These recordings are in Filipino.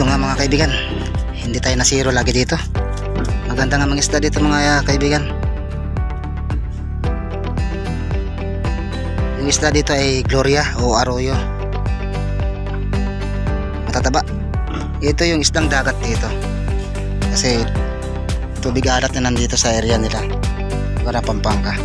Ito nga mga kaibigan, hindi tayo na zero lagi dito. Maganda nga mga isda dito mga kaibigan. Yung isda dito ay Gloria o Arroyo. Matataba. Ito yung isdang dagat dito. Kasi tubig alat na nandito sa area nila. Para Pampanga.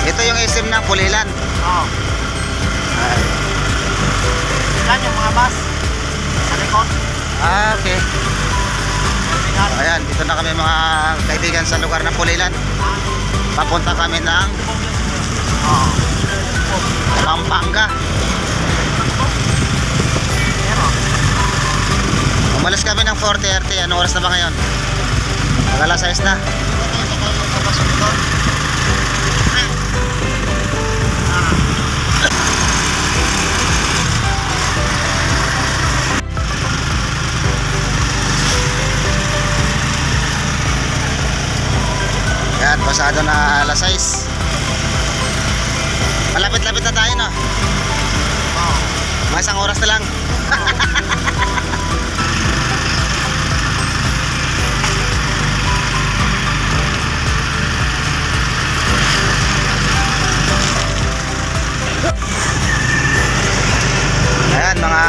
Ito yung SM ng Pulilan. Oo. Yan yung mga bus sa likod. Okay. Ayan, dito na kami mga kaibigan sa lugar ng Pulilan. Papunta kami ng Pampanga. Umalis kami ng 4:30. Anong oras na ba ngayon? Mag-alas 6 na. Yan, pasado na alas 6. Malapit-lapit na tayo, no? Mga isang oras na lang. Ayan mga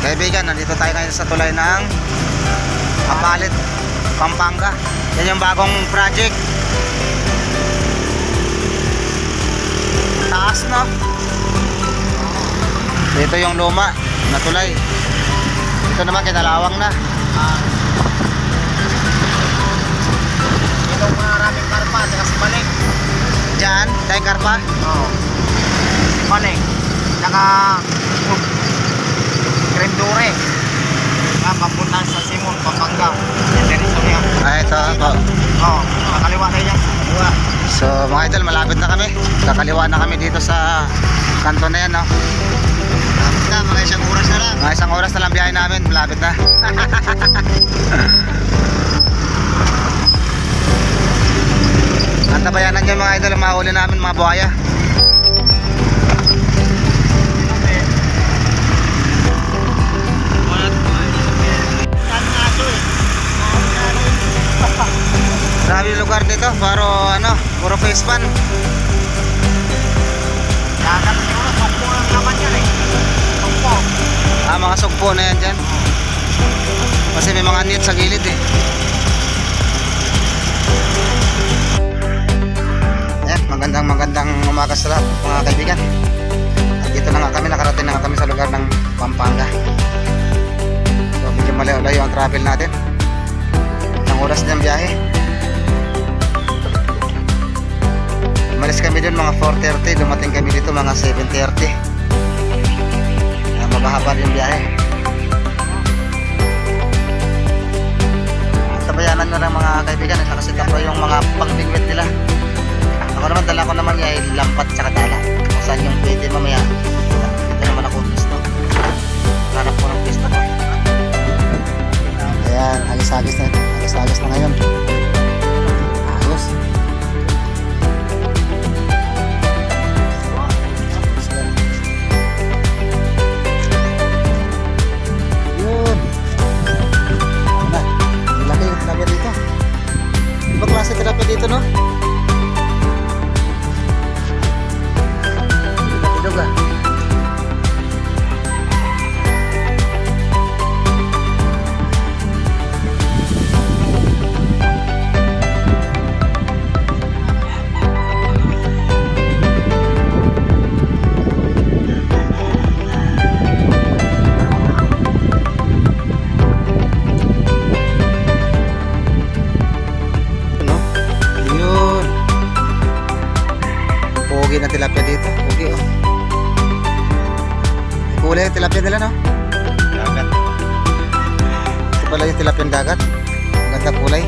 kaibigan, nandito tayo ngayon sa tulay ng Kapalit, Pampanga. Yan yung bagong project. Taas, no? Dito yung luma na tulay. Ito naman kinalawang na. Ito maraming karpa at si Balik. Diyan, tayong karpa. Oo. Si Balik. Saka Grindure. Papunta sa Simon, Pampanga. Yan din ito niya. Ito po. Oo. Nakaliwa na yan. Kaliwa. So mga idol, malapit na kami. Kakaliwa na kami dito sa kanto na yan, no? Malapit na. Mga isang oras na lang. Mga isang oras na lang biyahe namin. Malapit na. Antabayanan nyo mga idol, ang mahuli namin mga buhaya. Grabe yung lugar dito, puro face pan. Dagat siguro, sumpo lang naman yan eh. Sumpo. Mga sugpo na yan dyan. Kasi may mga net sa gilid eh. Ayan, magandang umaga sa lahat mga kaibigan. At dito na nga kami, nakarating na nga kami sa lugar ng Pampanga. So medyo malayo ang travel natin. Isang oras din ang biyahe. Umalis kami dun mga 4:30, dumating kami dito mga 7:30. Mabahaba yung biyahe. Tabayanan na lang mga kaibigan, nakasita ko yung mga pangbingwit nila. Ako naman, dala ko naman yung lampat sa dala. Kung saan yung pwede mamaya. Dito naman ako pisto. Hanap ko ng pisto ko. Ayan, agis-agis na ngayon. Ayos. pala yung tilapiyang dagat. Maganda kulay.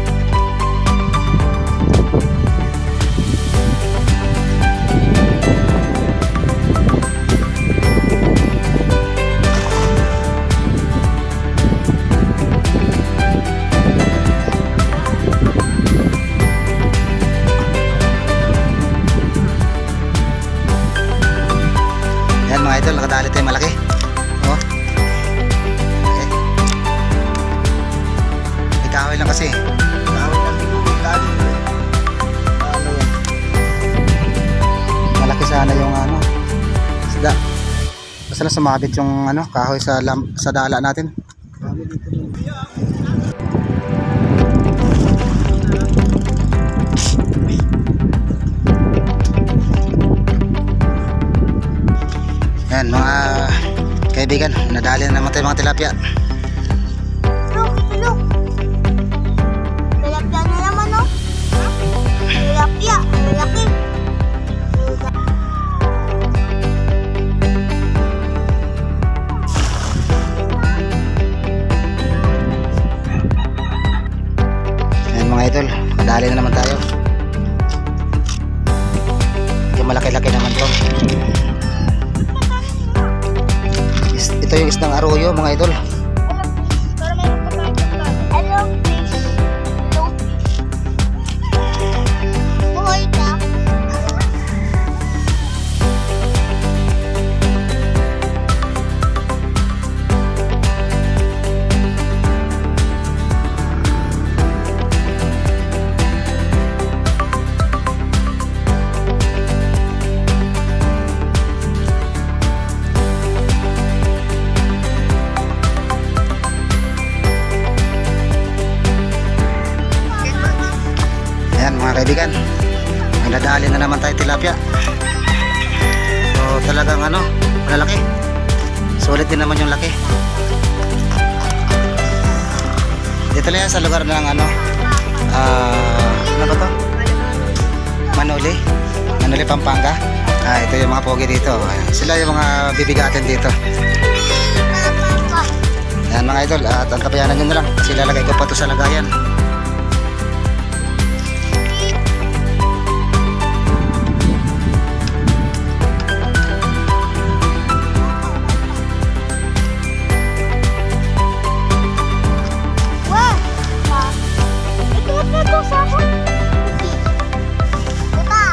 Yan mga idol, nakadali tayo malaki. Oh. Okay. May kahoy lang kasi. Kahoy lang dito yung dali. Ano yan? Malaki sana yung ano, isda. Basta lang sumabit yung ano, kahoy sa dala natin. Dami dito rin. Yan mga kaibigan, nadali na naman tayo mga tilapia. Look, look. Tilapia na naman, no? Tilapia, malaki. Yan mga idol, nadali na naman tayo. Yung malaki-laki naman to. Ito yung isdang arroyo mga idol. Pero may kapatid ka. Hello, fish. Hello, fish. Buhay ka. Ayan mga kaibigan, may nadali na naman tayo tilapia. So talagang ano, malalaki. Sulit din naman yung laki. Dito lang yan sa lugar ng ano, ano ba to? Manuli, Pampanga. Ito yung mga pogi dito. Ayan, sila yung mga bibigatin dito. Ayan mga idol, at antabayanan nyo na lang. Sila lagay ko pa to sa lagayan. Wah! Ito na ito sa ako. Diba?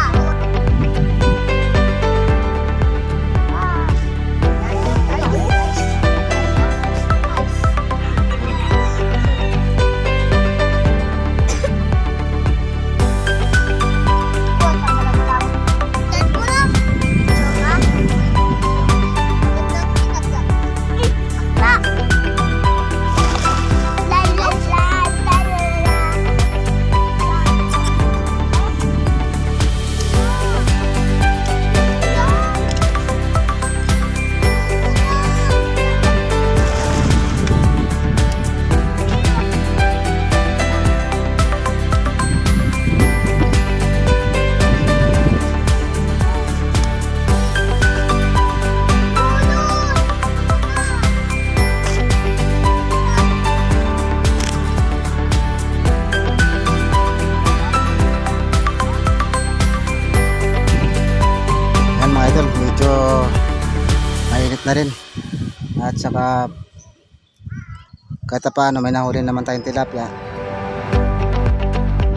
Yan mga idol, medyo mainit na rin. At saka kahit pa paano may nahuli naman tayong tilapia.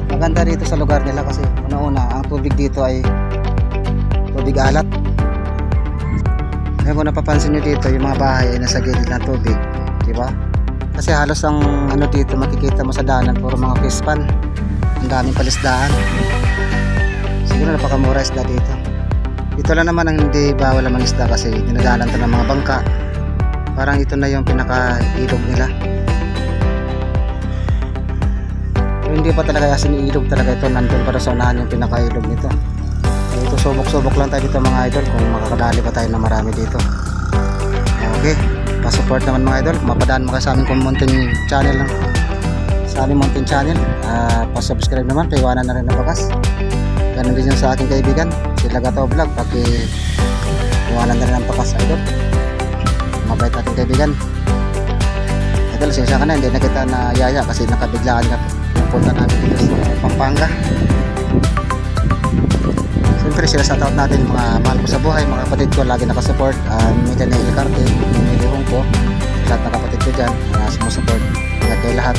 Maganda rito sa lugar nila kasi una-una ang tubig dito ay tubig alat. Ngayon kung napapansin nyo dito, yung mga bahay ay nasa gilid ng tubig, di ba? Kasi halos ang ano dito makikita mo sa daanan puro mga fish pan. Ang daming palisdaan. Siguro napakamura isda dito. Dito lang naman ang hindi bawal ang isda kasi dinadaanan to ng mga bangka. Parang ito na yung pinaka-ilog nila. Pero hindi pa talaga kasi ilog talaga ito. Nandun para sa unahan yung pinaka-ilog nito. So, ito subok-subok lang tayo dito mga idol kung makakadali pa tayo na marami dito. Okay, pa-support naman mga idol. Mapadaan mo kayo sa aming mountain channel lang. Sa aming mountain channel. Pa-subscribe naman. Paiwanan na rin na bakas. Ganun din yung sa aking kaibigan. Sila Gato Vlog. Paki-iwanan na rin ang bakas idol. Mabait ating kaibigan. Ito idol, sensya ka na, hindi na kita na yaya kasi nakabiglaan ka punta namin dito sa Pampanga. Siyempre sila sa taot natin, mga mahal ko sa buhay, mga kapatid ko lagi nakasupport, Media na Ilcarte, Media Hongko, lahat ng kapatid ko dyan na sumusupport, ingat kayo lahat.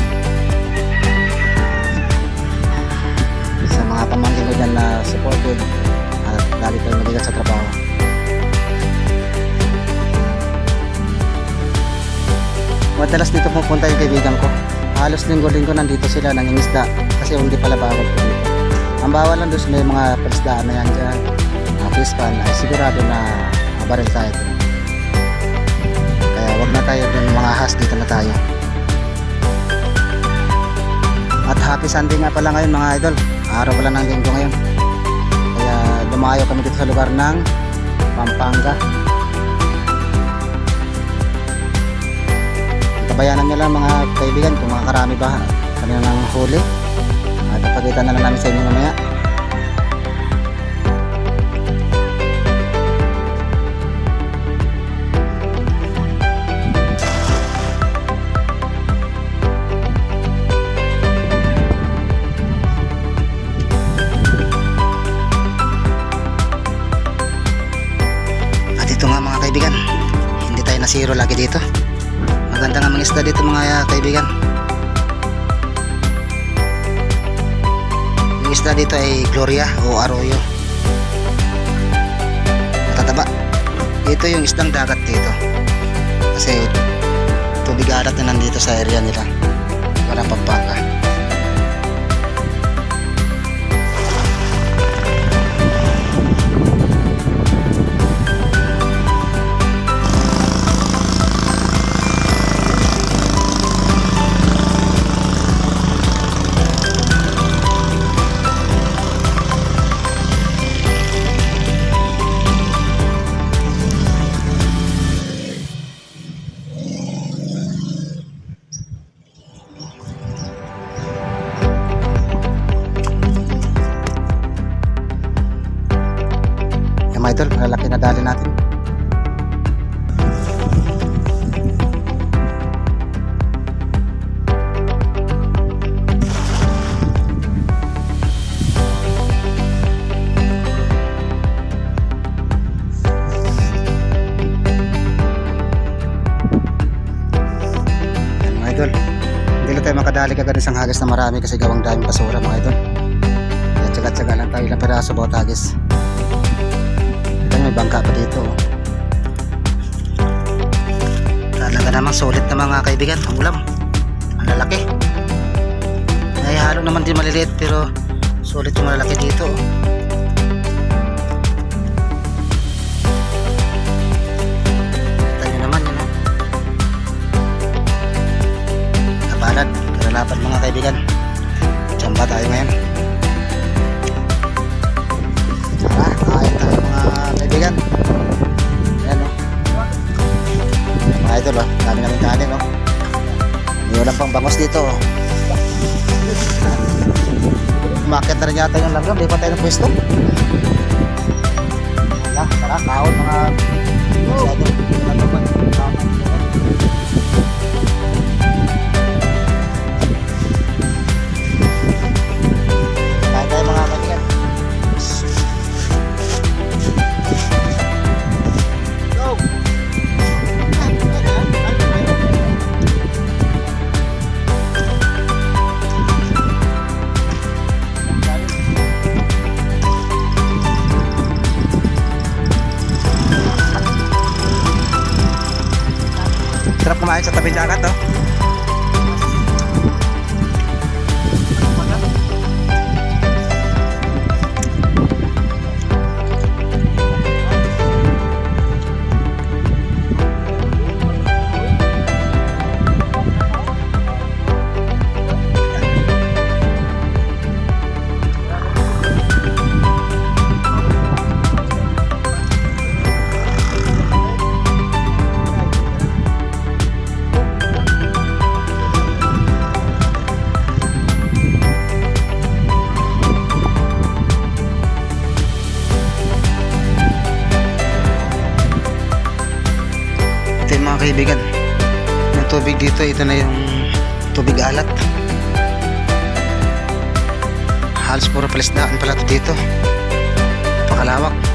Sa mga pamangkin ko dyan na supported at lagi kayo magigat sa trabaho. Madalas dito pupunta yung kaibigan ko. Halos linggo-linggo nandito sila nangingisda kasi hindi pala bawal po dito. Ang bawal lang doon may mga palisdaan na yan dyan, fish pan, ay sigurado na mabaril tayo doon. Kaya wag na tayo doon mga has, dito na tayo. At happy Sunday nga pala ngayon mga idol, araw pala ng linggo ngayon. Kaya dumayo kami dito sa lugar ng Pampanga. Tabayanan nyo lang mga kaibigan kung makakarami ba kanina ng huli. At ipagkita na lang namin sa inyo mamaya. At ito nga mga kaibigan, hindi tayo nasiro lagi dito. Maganda nga mga isda dito mga kaibigan. Yung isda dito ay Gloria o Arroyo. Matataba. Ito yung isdang dagat dito. Kasi tubig arat na nandito sa area nila. Para Pampanga. Mga idol, malalaki na dali natin. Yan, mga idol, hindi na tayo makadali kagad isang hagis na marami kasi gawang daming basura mga idol. Kaya tsaga-tsaga lang tayo, ilang peraso bawat hagis. May bangka pa dito. Talaga namang sulit na mga kaibigan ang ulam. Ang lalaki. Ay halo naman din maliliit pero sulit yung malalaki dito. Tayo naman yun. Kabalad, karalapan mga kaibigan. Tsamba tayo ngayon. Tara, kain tayo mga kaibigan. Ayan o. Mga idol o, dami namin kanin o. May ulang pang bangos dito o. Umakit na rin yata yung langgam, di pa tayo ng pwesto. Wala, tara, kaon mga idol. Kain tayo mga kaibigan. Sarap kumain sa tabi dagat oh. dito, ito na yung tubig alat. Halos puro palisdaan pala ito dito. Pakalawak.